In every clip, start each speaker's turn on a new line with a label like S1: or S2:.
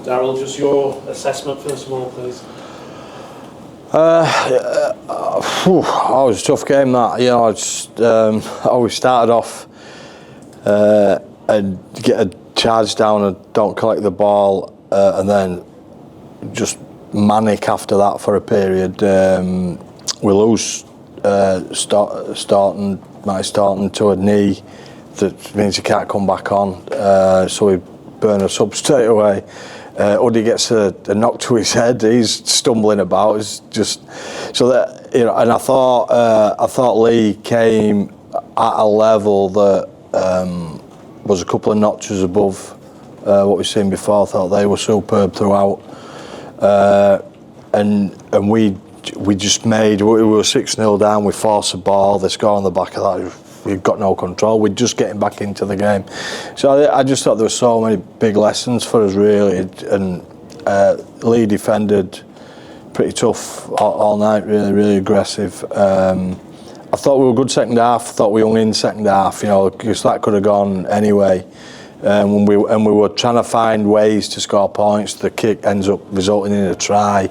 S1: Darryl, just your assessment first of all, please.
S2: It was a tough game that. We started off and get a charge down and don't collect the ball, and then just manic after that for a period. We lose starting to a knee that means he can't come back on, so we burn a sub straight away. Uddy gets a knock to his head. He's stumbling about. It's just so that and I thought Lee came at a level that was a couple of notches above what we've seen before. I thought they were superb throughout, and we just made. We were 6-0 down. We forced the ball. They score on the back of that. We've got no control. We're just getting back into the game. So I just thought there were so many big lessons for us, really. And Lee defended pretty tough all night, really, really aggressive. I thought we were good second half. I thought we hung in second half, because that could have gone anyway. And we were trying to find ways to score points. The kick ends up resulting in a try.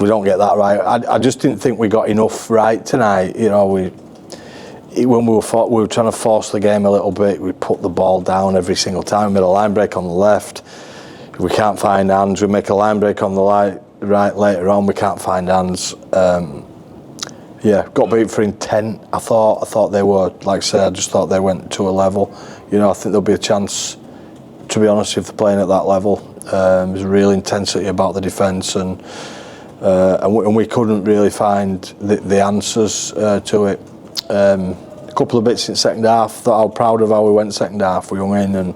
S2: We don't get that right. I just didn't think we got enough right tonight. When we were trying to force the game a little bit, we put the ball down every single time. We made a line break on the left. We can't find hands. We make a line break on the right later on. We can't find hands. Got beat for intent. I thought they were, like I said, I just thought they went to a level. I think there'll be a chance, to be honest, if they're playing at that level. There's real intensity about the defence, and we couldn't really find the answers to it. A couple of bits in second half. Thought I was proud of how we went second half. We hung in and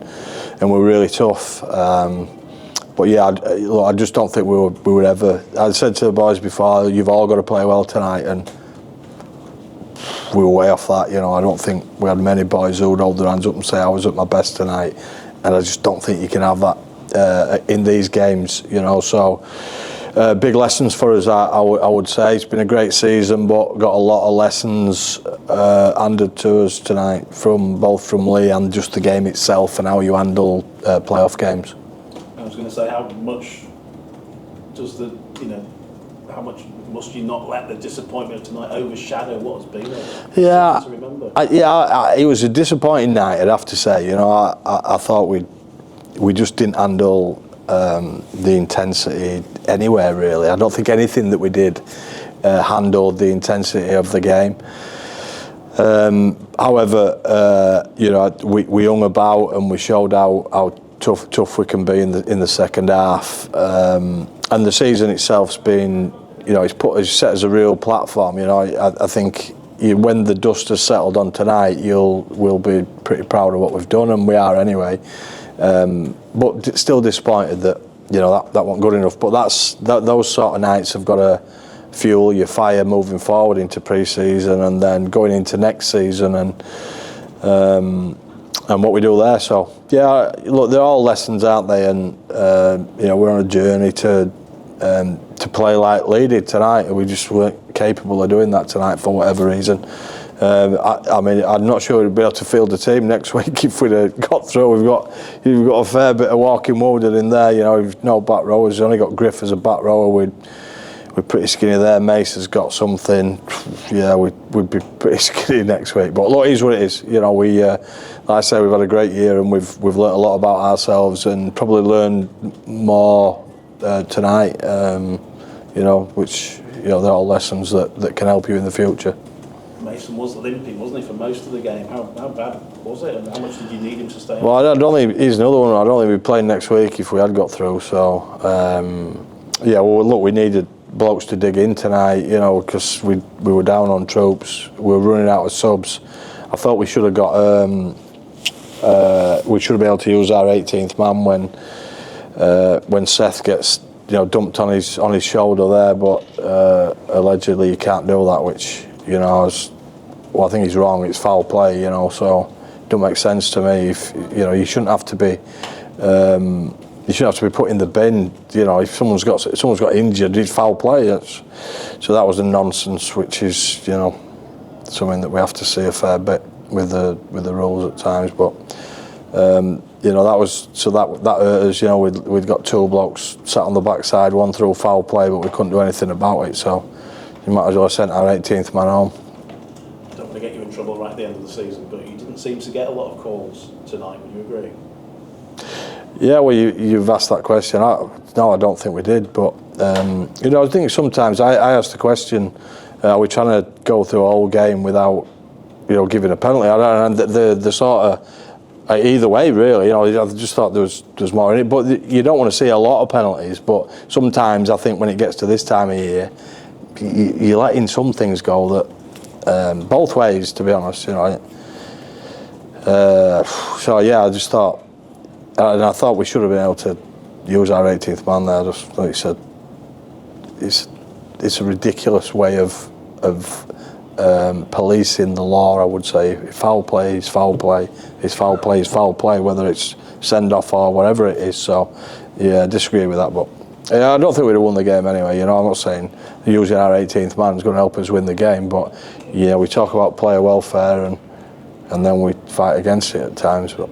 S2: were really tough. But yeah, I just don't think we would ever. I said to the boys before, you've all got to play well tonight, and we were way off that. I don't think we had many boys who would hold their hands up and say I was at my best tonight, and I just don't think you can have that in these games. So. Big lessons for us, I would say. It's been a great season, but got a lot of lessons handed to us tonight both from Lee and just the game itself and how you handle playoff games.
S1: I was going to say, how much must you not let the disappointment of tonight overshadow what has been to remember?
S2: It was a disappointing night, I'd have to say. I thought we just didn't handle the intensity anywhere, really. I don't think anything that we did handled the intensity of the game. However, we hung about and we showed how tough we can be in the second half. And the season itself's been, it's set as a real platform. I think when the dust has settled on tonight, we'll be pretty proud of what we've done, and we are anyway. But still disappointed that that wasn't good enough. But those sort of nights have got to fuel your fire moving forward into pre-season and then going into next season and what we do there. So yeah, look, they're all lessons, aren't they? And we're on a journey to play like Lee did tonight, and we just weren't capable of doing that tonight for whatever reason. I'm not sure we'd be able to field the team next week if we'd have got through. You've got a fair bit of walking wounded in there. We've no back rowers. We've only got Griff as a back rower. We're pretty skinny there. Mace has got something. Yeah, we'd be pretty skinny next week. But look, it is what it is. Like I say, we've had a great year and we've learnt a lot about ourselves and probably learned more tonight. Which they're all lessons that can help you in the future.
S1: Mason was limping, wasn't he, for most of the game? How bad was it, and how much did you need him to stay?
S2: Well, I don't think he's another one. I don't think we'd play next week if we had got through. So, look, we needed blokes to dig in tonight, because we were down on troops. We were running out of subs. I thought we should have got. We should have been able to use our 18th man when Seth gets dumped on his shoulder there, but allegedly you can't do that, which. I think he's wrong. It's foul play, so it don't make sense to me. If you shouldn't have to be, put in the bin. If someone's got injured, it's foul play. So that was a nonsense, which is something that we have to see a fair bit with the rules at times. But you know, that hurt us. You know, we'd got 2 blokes sat on the backside, one through foul play, but we couldn't do anything about it. So you might as well have sent our 18th man home.
S1: Don't want to get you in trouble right at the end of the season, but you didn't seem to get a lot of calls tonight. Would you agree?
S2: Yeah, well, you've asked that question. No, I don't think we did. But you know, I think sometimes I asked the question: are we trying to go through a whole game without, you know, giving a penalty? And the sort of either way, really. You know, I just thought there was more in it. But you don't want to see a lot of penalties. But sometimes I think when it gets to this time of year, you're letting some things go that both ways, to be honest. You know. So yeah, I just thought. And I thought we should have been able to use our 18th man there. Just like you said, it's a ridiculous way of policing the law. I would say foul play is foul play. It's foul play is foul play, whether it's send off or whatever it is. So yeah, I disagree with that. But yeah, I don't think we'd have won the game anyway. You know, I'm not saying using our 18th man is going to help us win the game, but yeah, we talk about player welfare and then we fight against it at times. But.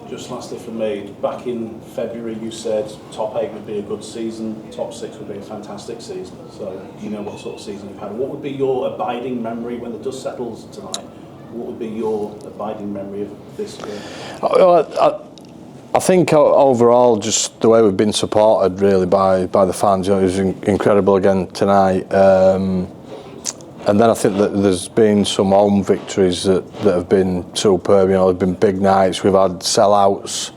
S1: Just lastly for me, back in February you said top 8 would be a good season, top 6 would be a fantastic season. So you know what sort of season you've had. What would be your abiding memory when the dust settles tonight? What would be your abiding memory of this year?
S2: I think overall just the way we've been supported really by the fans. You know, it was incredible again tonight. And then I think that there's been some home victories that have been superb. You know, there've been big nights. We've had sellouts.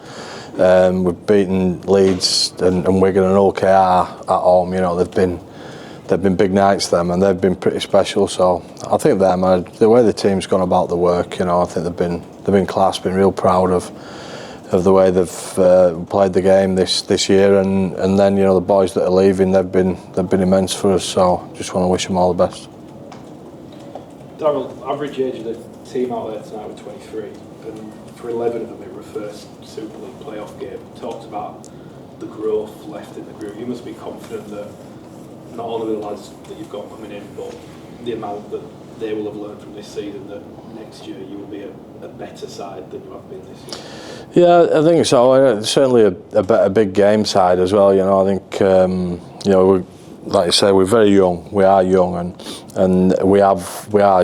S2: We've beaten Leeds and Wigan and OKR at home. You know, they've been big nights them, and they've been pretty special. So I think the way the team's gone about the work. You know, I think they've been class. Been real proud of the way they've played the game this year. And then you know the boys that are leaving, they've been immense for us. So just want to wish them all the best.
S3: Darryl, average age of the team out there tonight was 23, and for 11 of them it were first Super League playoff game. Talked about the growth left in the group. You must be confident that not only the lads that you've got coming in, but the amount that they will have learned from this season, that next year you will be a better side than you have been this year.
S2: Yeah, I think so. Certainly a big game side as well. You know, I think you know, like you say, we're very young. We are young, and we are.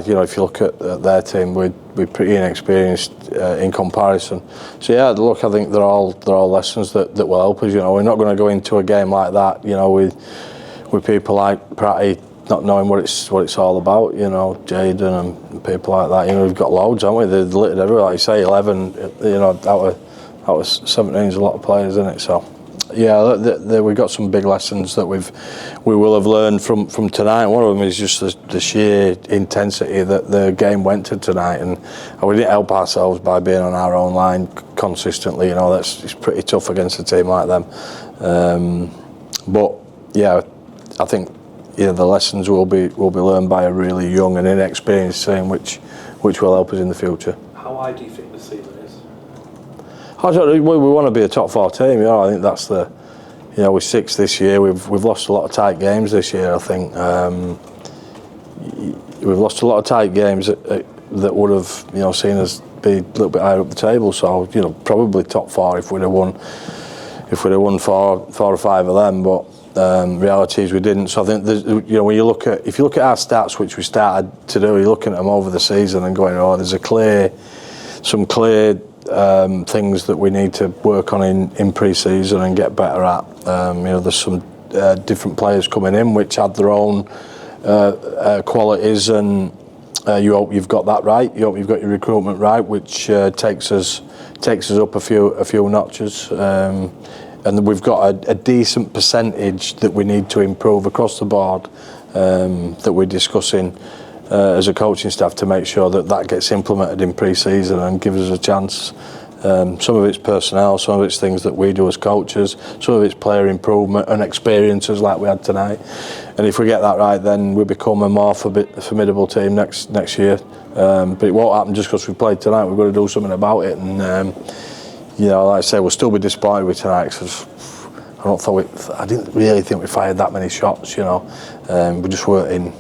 S2: You know, if you look at their team, we're pretty inexperienced in comparison. So yeah, look, I think they're all lessons that will help us. You know, we're not going to go into a game like that. You know, with people like Pratty not knowing what it's all about. You know, Jaden and people like that. You know, we've got loads, haven't we? They're littered everywhere. Like you say, 11. You know, out of 17 is a lot of players, isn't it? So. Yeah, we've got some big lessons that we will have learned from tonight. One of them is just the sheer intensity that the game went to tonight, and we didn't help ourselves by being on our own line consistently. You know, it's pretty tough against a team like them. But yeah, I think the lessons will be learned by a really young and inexperienced team, which will help us in the future.
S3: How high do you think the season is?
S2: We want to be a top 4 team. You know, I think that's the. You know, we're 6th this year. We've lost a lot of tight games this year. I think we've lost a lot of tight games that would have seen us be a little bit higher up the table. So probably top 4 if we'd have won 4 or 5 of them. But reality is we didn't. So I think when if you look at our stats, which we started to do, you're looking at them over the season and going, there's some clear things that we need to work on in pre-season and get better at. There's some different players coming in which had their own qualities, and you hope you've got that right. You hope you've got your recruitment right, which takes us up a few notches. And we've got a decent percentage that we need to improve across the board that we're discussing as a coaching staff to make sure that gets implemented in pre-season and gives us a chance. Some of it's personnel, some of it's things that we do as coaches, some of it's player improvement and experiences like we had tonight. And if we get that right, then we become a more formidable team next year. But it won't happen just because we played tonight. We've got to do something about it. And like I say, we'll still be disappointed with tonight because I didn't really think we fired that many shots. We just weren't in.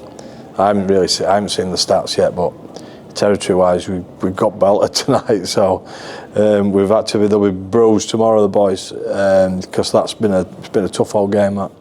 S2: I haven't seen the stats yet, but territory-wise, we got belted tonight, so we've had to be, there'll be bruised tomorrow, the boys, because it's been a tough old game, that.